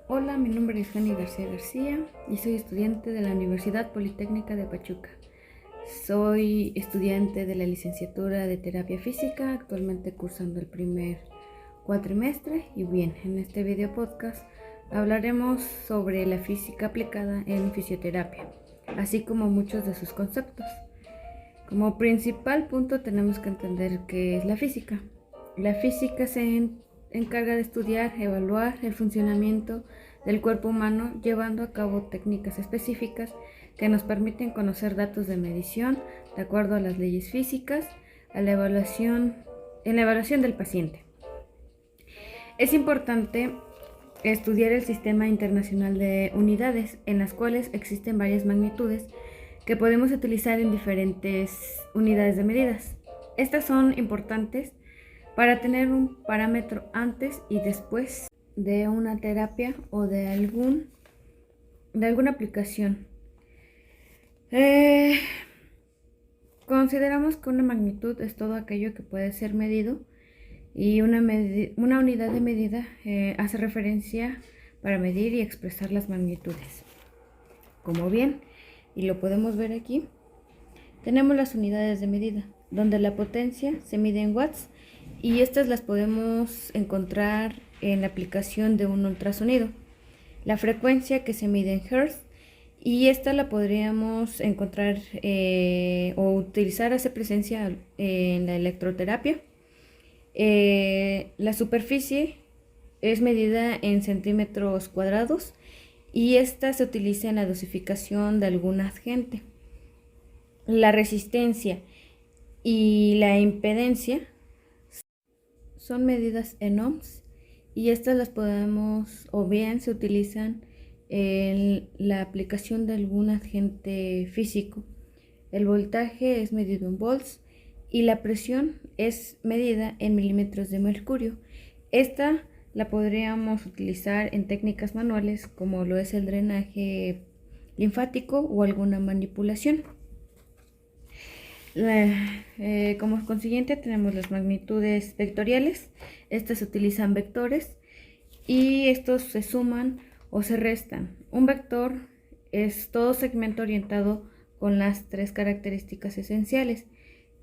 Hola, mi nombre es Fanny García García y soy estudiante de la Universidad Politécnica de Pachuca. Soy estudiante de la licenciatura de Terapia Física, actualmente cursando el primer cuatrimestre. Y bien, en este video podcast hablaremos sobre la física aplicada en fisioterapia, así como muchos de sus conceptos. Como principal punto tenemos que entender qué es la física. La física se encarga de estudiar, evaluar el funcionamiento del cuerpo humano, llevando a cabo técnicas específicas que nos permiten conocer datos de medición de acuerdo a las leyes físicas en la evaluación del paciente. Es importante estudiar el sistema internacional de unidades, en las cuales existen varias magnitudes que podemos utilizar en diferentes unidades de medidas. Estas son importantes para tener un parámetro antes y después de una terapia o de alguna aplicación. Consideramos que una magnitud es todo aquello que puede ser medido, y una unidad de medida hace referencia para medir y expresar las magnitudes. Como bien, y lo podemos ver aquí, tenemos las unidades de medida, donde la potencia se mide en watts, y estas las podemos encontrar en la aplicación de un ultrasonido. La frecuencia, que se mide en hertz, y esta la podríamos encontrar o utilizar, hace presencia en la electroterapia. La superficie es medida en centímetros cuadrados, y esta se utiliza en la dosificación de algún agente. La resistencia y la impedancia son medidas en ohms, y estas las podemos, o bien se utilizan en la aplicación de algún agente físico. El voltaje es medido en volts, y la presión es medida en milímetros de mercurio. Esta la podríamos utilizar en técnicas manuales, como lo es el drenaje linfático o alguna manipulación. Como consiguiente tenemos las magnitudes vectoriales. Estas utilizan vectores, y estos se suman o se restan. Un vector es todo segmento orientado con las tres características esenciales,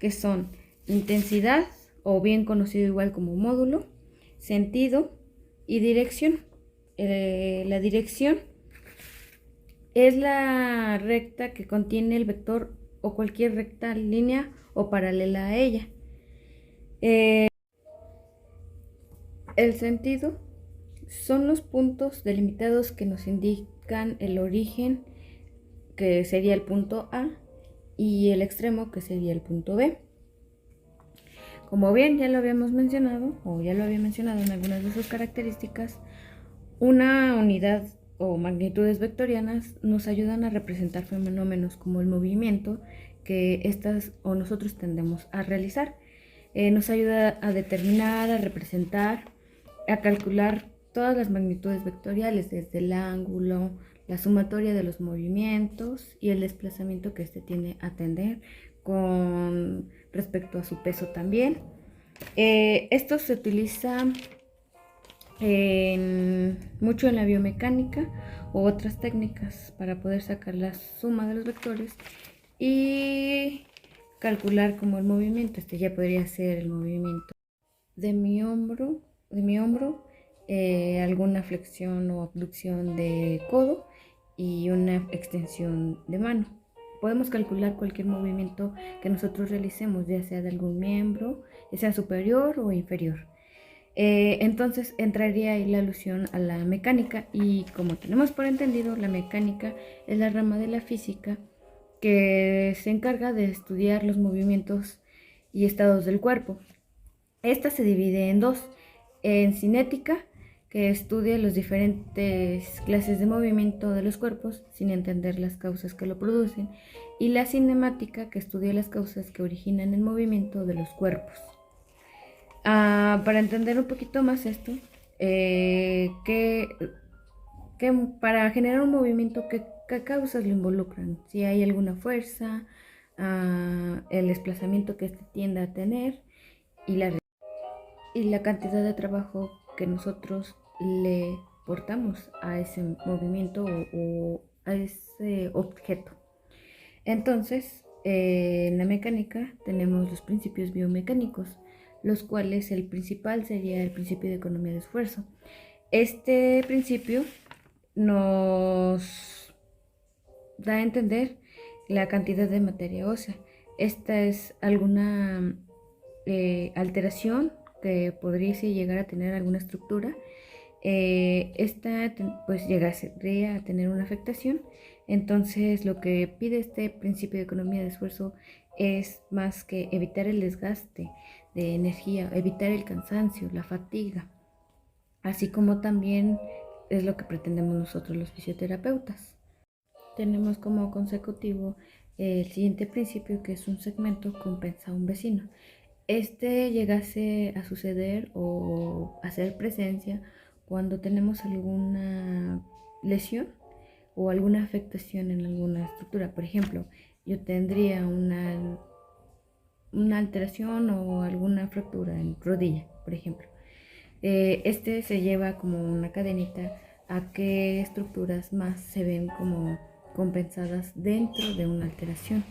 que son intensidad, o bien conocido igual como módulo, sentido y dirección. La dirección es la recta que contiene el vector, o cualquier recta, línea o paralela a ella. El sentido son los puntos delimitados que nos indican el origen, que sería el punto A, y el extremo, que sería el punto B. Como bien ya lo habíamos mencionado, o ya lo había mencionado en algunas de sus características, una unidad o magnitudes vectorianas nos ayudan a representar fenómenos como el movimiento que estas o nosotros tendemos a realizar. Nos ayuda a determinar, a representar, a calcular todas las magnitudes vectoriales, desde el ángulo, la sumatoria de los movimientos y el desplazamiento que éste tiene a tener con respecto a su peso también. Esto se utiliza mucho en la biomecánica u otras técnicas para poder sacar la suma de los vectores y calcular como el movimiento. Este ya podría ser el movimiento de mi hombro, alguna flexión o abducción de codo y una extensión de mano. Podemos calcular cualquier movimiento que nosotros realicemos, ya sea de algún miembro, ya sea superior o inferior. Entonces entraría ahí la alusión a la mecánica, y como tenemos por entendido, la mecánica es la rama de la física que se encarga de estudiar los movimientos y estados del cuerpo. Esta se divide en dos: en cinética, que estudia las diferentes clases de movimiento de los cuerpos sin entender las causas que lo producen, y la cinemática, que estudia las causas que originan el movimiento de los cuerpos. Para entender un poquito más esto, para generar un movimiento, ¿qué causas lo involucran? Si hay alguna fuerza, el desplazamiento que este tiende a tener, y la cantidad de trabajo que nosotros le transportamos a ese movimiento o a ese objeto. Entonces, en la mecánica tenemos los principios biomecánicos, los cuales el principal sería el principio de economía de esfuerzo. Este principio nos da a entender la cantidad de materia ósea. Esta es alguna alteración que podría llegar a tener alguna estructura. Esta pues llegaría a tener una afectación. Entonces lo que pide este principio de economía de esfuerzo es más que evitar el desgaste de energía, evitar el cansancio, la fatiga, así como también es lo que pretendemos nosotros los fisioterapeutas. Tenemos como consecutivo el siguiente principio, que es un segmento compensa a un vecino. Este llegase a suceder o hacer presencia cuando tenemos alguna lesión o alguna afectación en alguna estructura. Por ejemplo, yo tendría una alteración o alguna fractura en rodilla, por ejemplo. Este se lleva como una cadenita a qué estructuras más se ven como compensadas dentro de una alteración.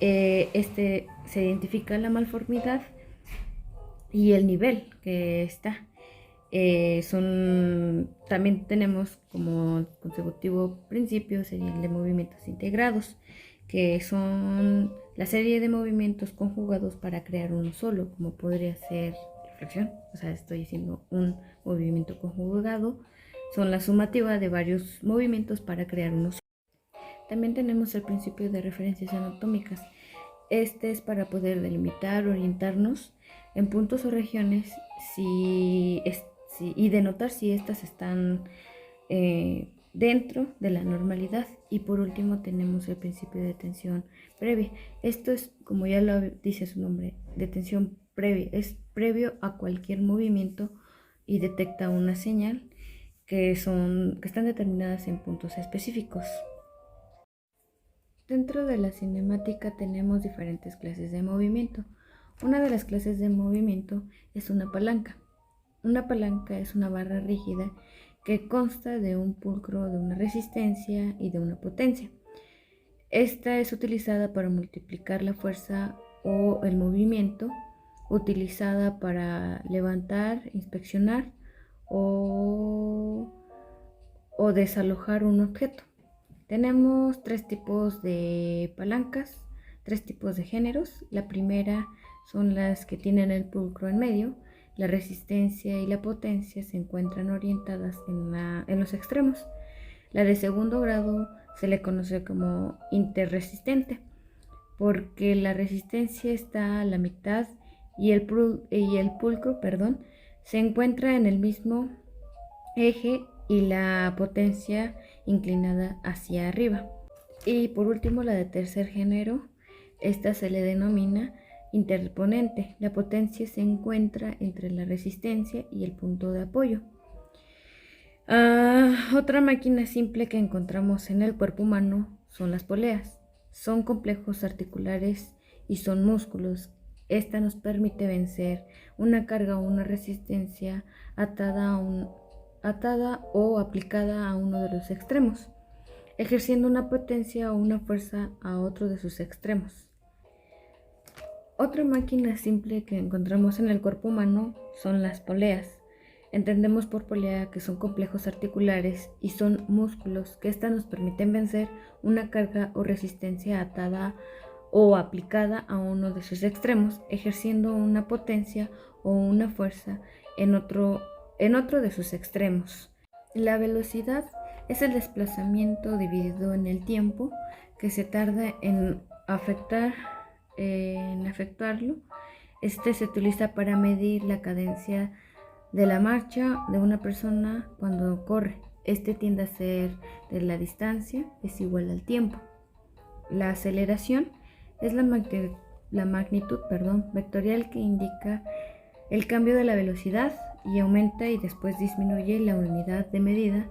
Se identifica la malformidad y el nivel que está. También tenemos como consecutivo principio, sería el de movimientos integrados, que son la serie de movimientos conjugados para crear uno solo, como podría ser flexión, o sea, estoy haciendo un movimiento conjugado, son la sumativa de varios movimientos para crear uno solo. También tenemos el principio de referencias anatómicas. Este es para poder delimitar, orientarnos en puntos o regiones y denotar si estas están dentro de la normalidad. Y por último tenemos el principio de detención previa. Esto es, como ya lo dice su nombre, detención previa. Es previo a cualquier movimiento y detecta una señal que están determinadas en puntos específicos. Dentro de la cinemática tenemos diferentes clases de movimiento. Una de las clases de movimiento es una palanca. Una palanca es una barra rígida que consta de un pulcro, de una resistencia y de una potencia. Esta es utilizada para multiplicar la fuerza o el movimiento, utilizada para levantar, inspeccionar o desalojar un objeto. Tenemos tres tipos de palancas, tres tipos de géneros. La primera son las que tienen el pulcro en medio. La resistencia y la potencia se encuentran orientadas en los extremos. La de segundo grado se le conoce como interresistente, porque la resistencia está a la mitad y el pulcro, se encuentra en el mismo eje y la potencia inclinada hacia arriba. Y por último, la de tercer género, esta se le denomina interponente. La potencia se encuentra entre la resistencia y el punto de apoyo. Otra máquina simple que encontramos en el cuerpo humano son las poleas. Son complejos articulares y son músculos. Esta nos permite vencer una carga o una resistencia atada o aplicada a uno de los extremos, ejerciendo una potencia o una fuerza a otro de sus extremos. Otra máquina simple que encontramos en el cuerpo humano son las poleas. Entendemos por polea que son complejos articulares y son músculos que estas nos permiten vencer una carga o resistencia atada o aplicada a uno de sus extremos, ejerciendo una potencia o una fuerza en otro de sus extremos. La velocidad es el desplazamiento dividido en el tiempo que se tarda en efectuarlo. Este se utiliza para medir la cadencia de la marcha de una persona cuando corre. Este tiende a ser de la distancia es igual al tiempo. La aceleración es la magnitud vectorial que indica el cambio de la velocidad y aumenta y después disminuye la unidad de medida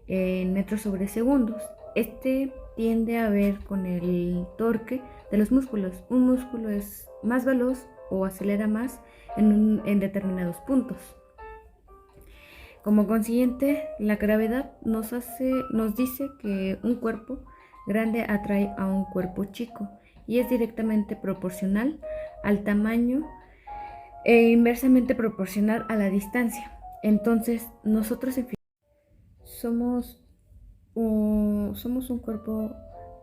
en metros sobre segundos. Este tiende a ver con el torque de los músculos. Un músculo es más veloz o acelera más en determinados puntos. Como consiguiente, la gravedad nos dice que un cuerpo grande atrae a un cuerpo chico y es directamente proporcional al tamaño e inversamente proporcional a la distancia. Entonces, nosotros somos somos un cuerpo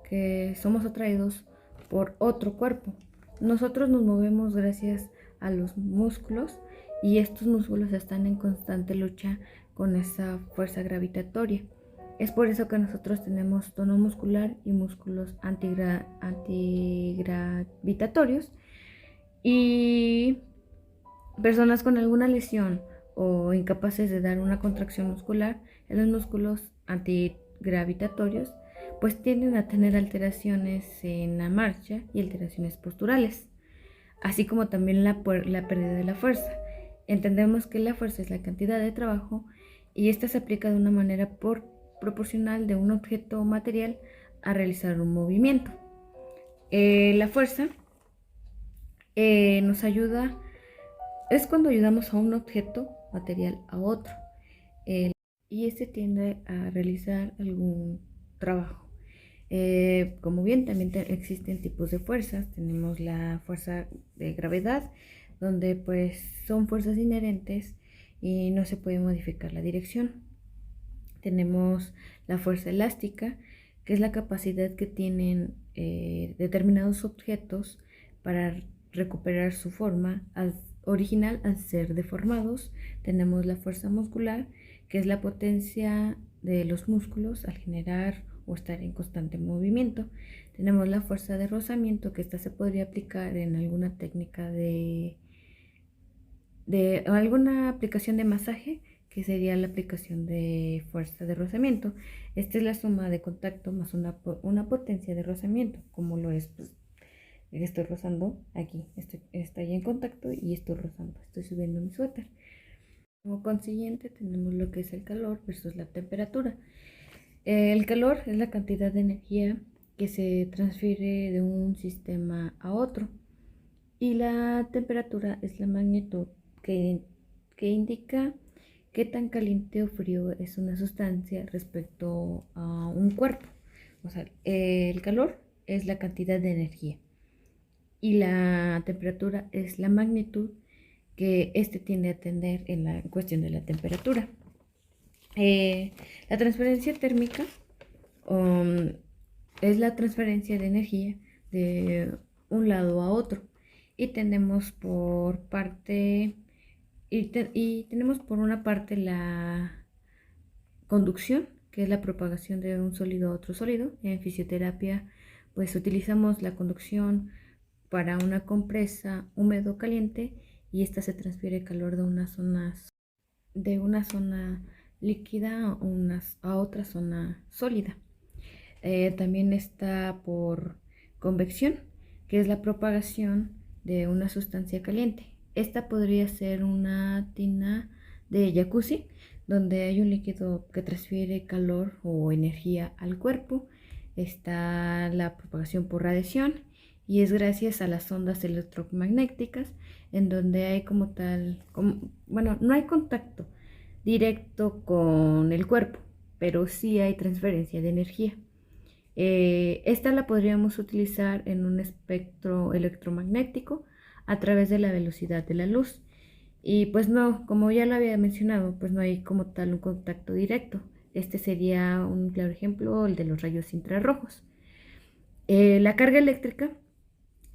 que somos atraídos por otro cuerpo. Nosotros nos movemos gracias a los músculos y estos músculos están en constante lucha con esa fuerza gravitatoria. Es por eso que nosotros tenemos tono muscular y músculos antigravitatorios, y personas con alguna lesión o incapaces de dar una contracción muscular en los músculos antigravitatorios, pues tienden a tener alteraciones en la marcha y alteraciones posturales, así como también la pérdida de la fuerza. Entendemos que la fuerza es la cantidad de trabajo y esta se aplica de una manera proporcional de un objeto material a realizar un movimiento. La fuerza nos ayuda, es cuando ayudamos a un objeto material a otro, y este tiende a realizar algún trabajo. Como bien, también existen tipos de fuerzas. Tenemos la fuerza de gravedad, donde pues son fuerzas inherentes y no se puede modificar la dirección. Tenemos la fuerza elástica, que es la capacidad que tienen determinados objetos para recuperar su forma original al ser deformados. Tenemos la fuerza muscular, que es la potencia de los músculos al generar o estar en constante movimiento. Tenemos la fuerza de rozamiento, que esta se podría aplicar en alguna técnica de alguna aplicación de masaje, que sería la aplicación de fuerza de rozamiento. Esta es la suma de contacto más una potencia de rozamiento, como lo es, pues, estoy rozando aquí, estoy en contacto y estoy rozando, estoy subiendo mi suéter. Como consiguiente, tenemos lo que es el calor versus la temperatura. El calor es la cantidad de energía que se transfiere de un sistema a otro, y la temperatura es la magnitud que indica qué tan caliente o frío es una sustancia respecto a un cuerpo. O sea, el calor es la cantidad de energía y la temperatura es la magnitud que éste tiende a tener en la cuestión de la temperatura. La transferencia térmica es la transferencia de energía de un lado a otro, y tenemos por parte y tenemos por una parte la conducción, que es la propagación de un sólido a otro sólido. En fisioterapia pues utilizamos la conducción para una compresa húmedo caliente, y esta se transfiere calor de una zona líquida a otra zona sólida. También está por convección, que es la propagación de una sustancia caliente. Esta podría ser una tina de jacuzzi, donde hay un líquido que transfiere calor o energía al cuerpo. Está la propagación por radiación, y es gracias a las ondas electromagnéticas, en donde hay bueno, no hay contacto directo con el cuerpo, pero sí hay transferencia de energía. Esta la podríamos utilizar en un espectro electromagnético a través de la velocidad de la luz. Y pues no, como ya lo había mencionado, pues no hay como tal un contacto directo. Este sería un claro ejemplo, el de los rayos infrarrojos. La carga eléctrica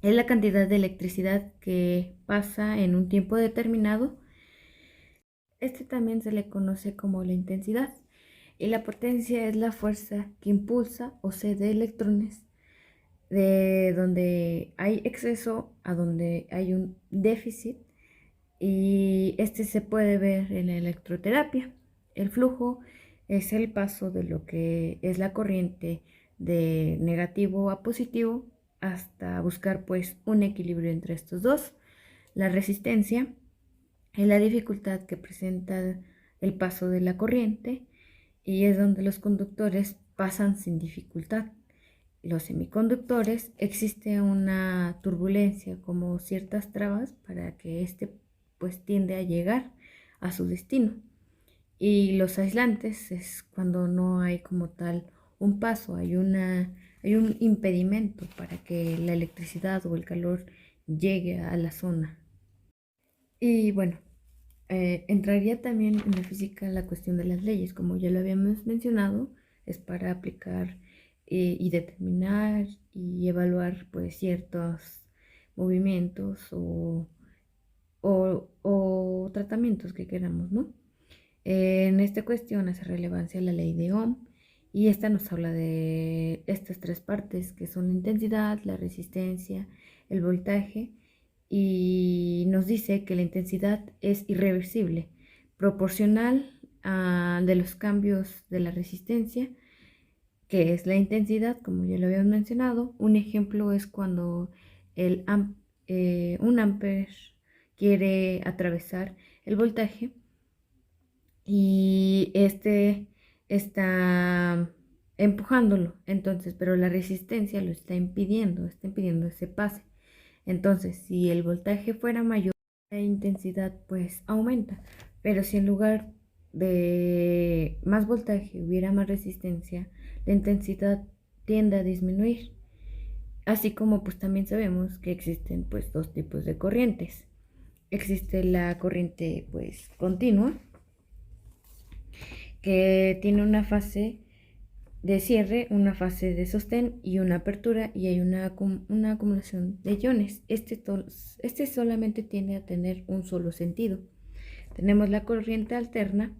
es la cantidad de electricidad que pasa en un tiempo determinado. Este también se le conoce como la intensidad. Y la potencia es la fuerza que impulsa o cede electrones de donde hay exceso a donde hay un déficit, y este se puede ver en la electroterapia. El flujo es el paso de lo que es la corriente de negativo a positivo hasta buscar pues un equilibrio entre estos dos. La resistencia es la dificultad que presenta el paso de la corriente, y es donde los conductores pasan sin dificultad. Los semiconductores existe una turbulencia, como ciertas trabas para que este pues tiende a llegar a su destino. Y los aislantes es cuando no hay como tal un paso, hay un impedimento para que la electricidad o el calor llegue a la zona. Y bueno, entraría también en la física la cuestión de las leyes, como ya lo habíamos mencionado, es para aplicar y determinar y evaluar pues ciertos movimientos o tratamientos que queramos, ¿no? En esta cuestión hace relevancia la ley de Ohm y esta nos habla de estas tres partes que son la intensidad, la resistencia, el voltaje y nos dice que la intensidad es irreversible, proporcional de los cambios de la resistencia, que es la intensidad, como ya lo habíamos mencionado. Un ejemplo es cuando un amper quiere atravesar el voltaje y este está empujándolo, entonces, pero la resistencia lo está impidiendo ese pase. Entonces, si el voltaje fuera mayor, la intensidad pues aumenta, pero si en lugar de más voltaje hubiera más resistencia, la intensidad tiende a disminuir. Así como pues también sabemos que existen pues dos tipos de corrientes. Existe la corriente pues continua, que tiene una fase de cierre, una fase de sostén y una apertura, y hay una acumulación de iones. Este solamente tiende a tener un solo sentido. Tenemos la corriente alterna,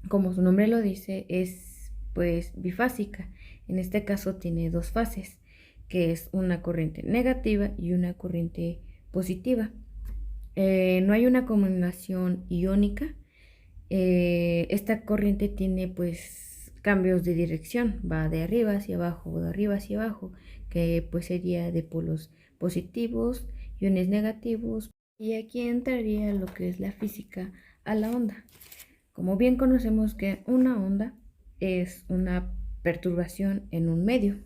como su nombre lo dice, es pues bifásica. En este caso tiene dos fases, que es una corriente negativa y una corriente positiva. No hay una combinación iónica. Esta corriente tiene pues cambios de dirección, va de arriba hacia abajo o de arriba hacia abajo, que pues sería de polos positivos, iones negativos. Y aquí entraría lo que es la física a la onda. Como bien conocemos que una onda es una perturbación en un medio.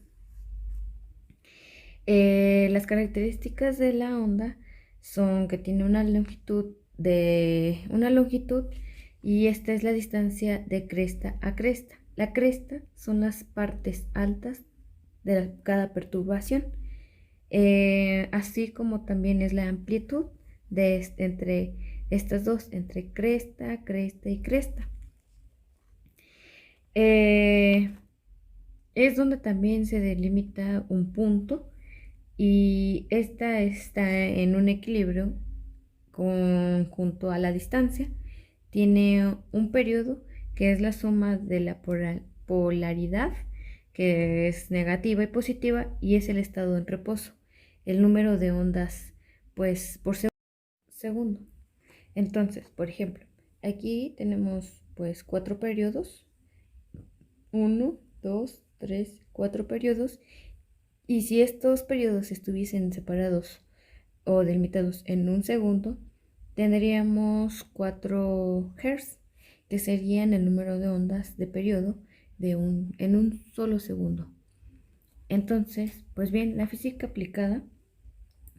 Las características de la onda son que tiene una longitud y esta es la distancia de cresta a cresta. La cresta son las partes altas de cada perturbación, así como también es la amplitud entre estas dos, entre cresta, cresta y cresta. Eh, es donde también se delimita un punto y esta está en un equilibrio junto a la distancia. Tiene un periodo que es la suma de la polaridad, que es negativa y positiva, y es el estado en reposo, el número de ondas pues por segundo. Entonces, por ejemplo, aquí tenemos pues 4 periodos, 1, 2, 3, 4 periodos, y si estos periodos estuviesen separados o delimitados en un segundo, tendríamos 4 Hz, que serían el número de ondas de periodo en un solo segundo. Entonces, pues bien, la física aplicada,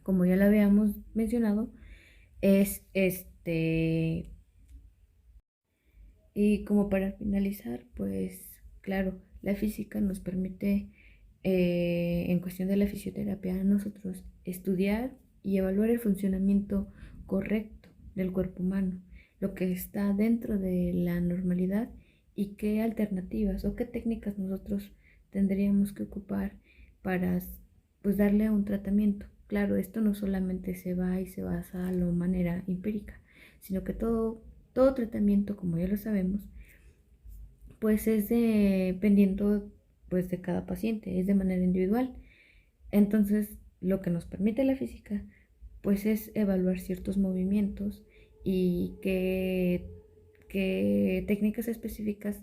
como ya lo habíamos mencionado, es y como para finalizar, pues claro, la física nos permite, en cuestión de la fisioterapia, a nosotros estudiar y evaluar el funcionamiento correcto del cuerpo humano, lo que está dentro de la normalidad y qué alternativas o qué técnicas nosotros tendríamos que ocupar para pues darle un tratamiento. Claro, esto no solamente se va y se basa a la manera empírica, sino que todo tratamiento, como ya lo sabemos, pues es dependiendo pues de cada paciente, es de manera individual. Entonces, lo que nos permite la física, pues es evaluar ciertos movimientos y qué técnicas específicas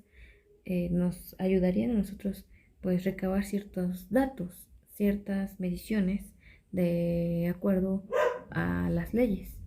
nos ayudarían a nosotros pues recabar ciertos datos, ciertas mediciones de acuerdo a las leyes.